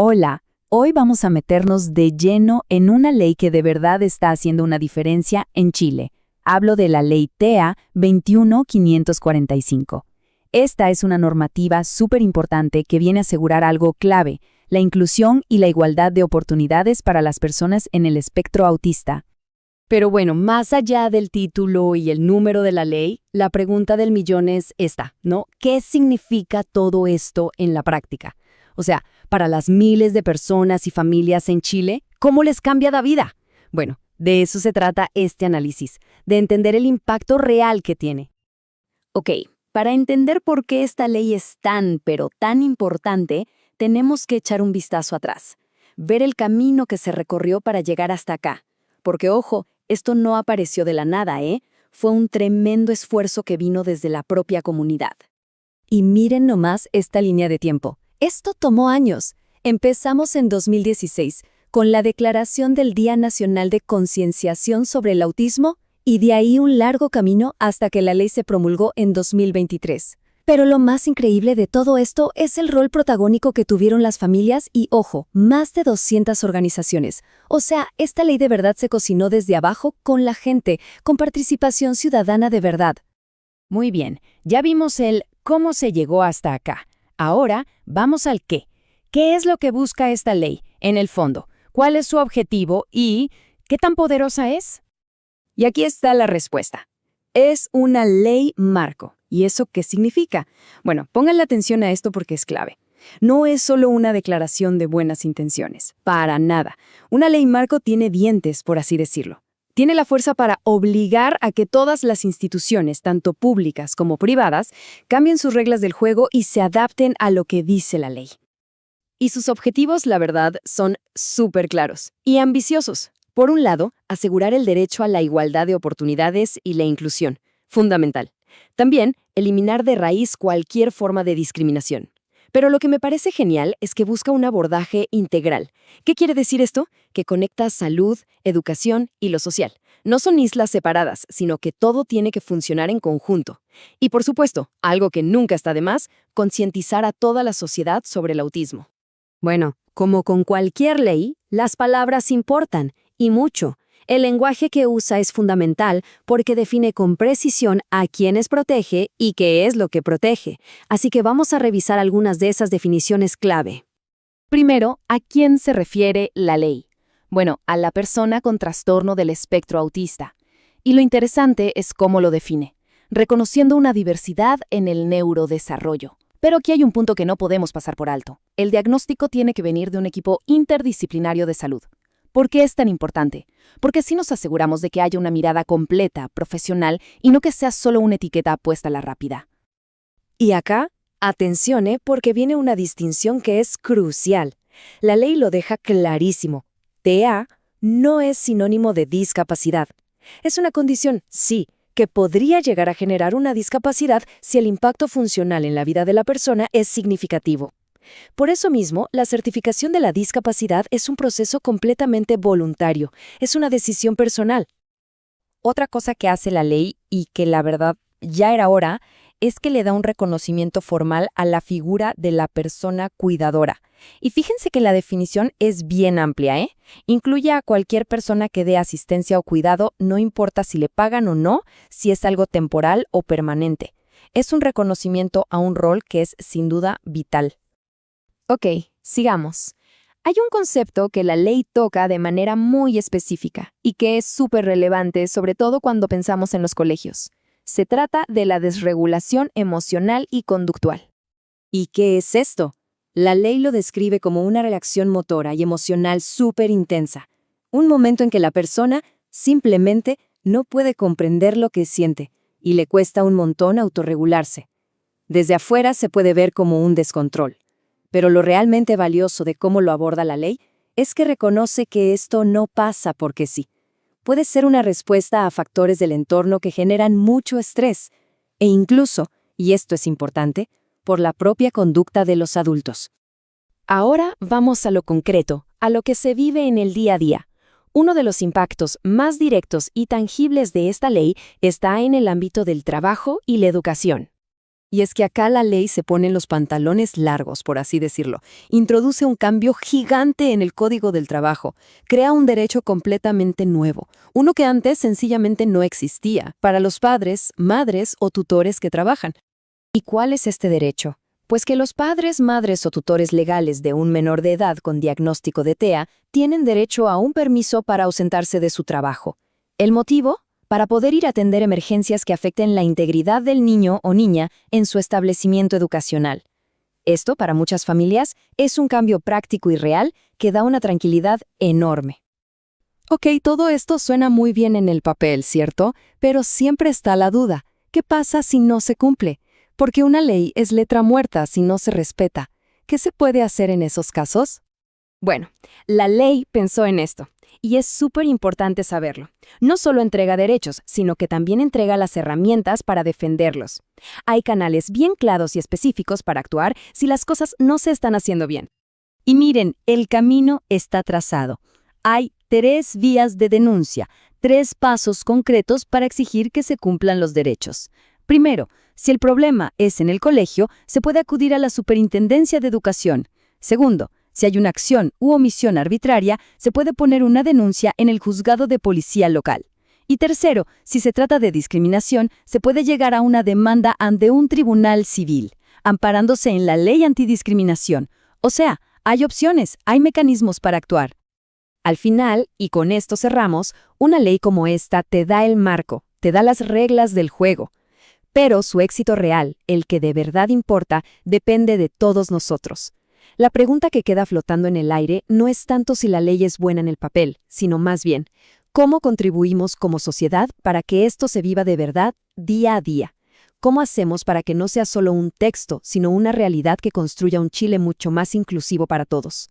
Hola, hoy vamos a meternos de lleno en una ley que de verdad está haciendo una diferencia en Chile. Hablo de la Ley TEA 21545. Esta es una normativa súper importante que viene a asegurar algo clave, la inclusión y la igualdad de oportunidades para las personas en el espectro autista. Pero bueno, más allá del título y el número de la ley, la pregunta del millón es esta, ¿no? ¿Qué significa todo esto en la práctica? O sea, para las miles de personas y familias en Chile, ¿cómo les cambia la vida? Bueno, de eso se trata este análisis, de entender el impacto real que tiene. Ok, para entender por qué esta ley es tan, pero tan importante, tenemos que echar un vistazo atrás, ver el camino que se recorrió para llegar hasta acá. Porque, ojo, esto no apareció de la nada, ¿eh? Fue un tremendo esfuerzo que vino desde la propia comunidad. Y miren nomás esta línea de tiempo. Esto tomó años. Empezamos en 2016, con la declaración del Día Nacional de Concienciación sobre el Autismo, y de ahí un largo camino hasta que la ley se promulgó en 2023. Pero lo más increíble de todo esto es el rol protagónico que tuvieron las familias y, ojo, más de 200 organizaciones. O sea, esta ley de verdad se cocinó desde abajo con la gente, con participación ciudadana de verdad. Muy bien, ya vimos el cómo se llegó hasta acá. Ahora vamos al qué. ¿Qué es lo que busca esta ley, en el fondo? ¿Cuál es su objetivo y qué tan poderosa es? Y aquí está la respuesta. Es una ley marco. ¿Y eso qué significa? Bueno, pónganle atención a esto porque es clave. No es solo una declaración de buenas intenciones, para nada. Una ley marco tiene dientes, por así decirlo. Tiene la fuerza para obligar a que todas las instituciones, tanto públicas como privadas, cambien sus reglas del juego y se adapten a lo que dice la ley. Y sus objetivos, la verdad, son súper claros y ambiciosos. Por un lado, asegurar el derecho a la igualdad de oportunidades y la inclusión, fundamental. También, eliminar de raíz cualquier forma de discriminación. Pero lo que me parece genial es que busca un abordaje integral. ¿Qué quiere decir esto? Que conecta salud, educación y lo social. No son islas separadas, sino que todo tiene que funcionar en conjunto. Y por supuesto, algo que nunca está de más, concientizar a toda la sociedad sobre el autismo. Bueno, como con cualquier ley, las palabras importan, y mucho. El lenguaje que usa es fundamental porque define con precisión a quiénes protege y qué es lo que protege. Así que vamos a revisar algunas de esas definiciones clave. Primero, ¿a quién se refiere la ley? Bueno, a la persona con trastorno del espectro autista. Y lo interesante es cómo lo define, reconociendo una diversidad en el neurodesarrollo. Pero aquí hay un punto que no podemos pasar por alto. El diagnóstico tiene que venir de un equipo interdisciplinario de salud. ¿Por qué es tan importante? Porque así nos aseguramos de que haya una mirada completa, profesional, y no que sea solo una etiqueta puesta a la rápida. Y acá, atención, porque viene una distinción que es crucial. La ley lo deja clarísimo. TEA no es sinónimo de discapacidad. Es una condición, sí, que podría llegar a generar una discapacidad si el impacto funcional en la vida de la persona es significativo. Por eso mismo, la certificación de la discapacidad es un proceso completamente voluntario, es una decisión personal. Otra cosa que hace la ley, y que la verdad ya era hora, es que le da un reconocimiento formal a la figura de la persona cuidadora. Y fíjense que la definición es bien amplia, ¿eh? Incluye a cualquier persona que dé asistencia o cuidado, no importa si le pagan o no, si es algo temporal o permanente. Es un reconocimiento a un rol que es sin duda vital. Ok, sigamos. Hay un concepto que la ley toca de manera muy específica y que es súper relevante, sobre todo cuando pensamos en los colegios. Se trata de la desregulación emocional y conductual. ¿Y qué es esto? La ley lo describe como una reacción motora y emocional súper intensa. Un momento en que la persona simplemente no puede comprender lo que siente y le cuesta un montón autorregularse. Desde afuera se puede ver como un descontrol. Pero lo realmente valioso de cómo lo aborda la ley es que reconoce que esto no pasa porque sí. Puede ser una respuesta a factores del entorno que generan mucho estrés, e incluso, y esto es importante, por la propia conducta de los adultos. Ahora vamos a lo concreto, a lo que se vive en el día a día. Uno de los impactos más directos y tangibles de esta ley está en el ámbito del trabajo y la educación. Y es que acá la ley se pone los pantalones largos, por así decirlo. Introduce un cambio gigante en el Código del Trabajo. Crea un derecho completamente nuevo, uno que antes sencillamente no existía, para los padres, madres o tutores que trabajan. ¿Y cuál es este derecho? Pues que los padres, madres o tutores legales de un menor de edad con diagnóstico de TEA tienen derecho a un permiso para ausentarse de su trabajo. ¿El motivo? Para poder ir a atender emergencias que afecten la integridad del niño o niña en su establecimiento educacional. Esto, para muchas familias, es un cambio práctico y real que da una tranquilidad enorme. Ok, todo esto suena muy bien en el papel, ¿cierto? Pero siempre está la duda. ¿Qué pasa si no se cumple? Porque una ley es letra muerta si no se respeta. ¿Qué se puede hacer en esos casos? Bueno, la ley pensó en esto, y es súper importante saberlo. No solo entrega derechos, sino que también entrega las herramientas para defenderlos. Hay canales bien claros y específicos para actuar si las cosas no se están haciendo bien. Y miren, el camino está trazado. Hay 3 vías de denuncia, 3 pasos concretos para exigir que se cumplan los derechos. Primero, si el problema es en el colegio, se puede acudir a la Superintendencia de Educación. Segundo, si hay una acción u omisión arbitraria, se puede poner una denuncia en el juzgado de policía local. Y tercero, si se trata de discriminación, se puede llegar a una demanda ante un tribunal civil, amparándose en la ley antidiscriminación. O sea, hay opciones, hay mecanismos para actuar. Al final, y con esto cerramos, una ley como esta te da el marco, te da las reglas del juego. Pero su éxito real, el que de verdad importa, depende de todos nosotros. La pregunta que queda flotando en el aire no es tanto si la ley es buena en el papel, sino más bien, ¿cómo contribuimos como sociedad para que esto se viva de verdad día a día? ¿Cómo hacemos para que no sea solo un texto, sino una realidad que construya un Chile mucho más inclusivo para todos?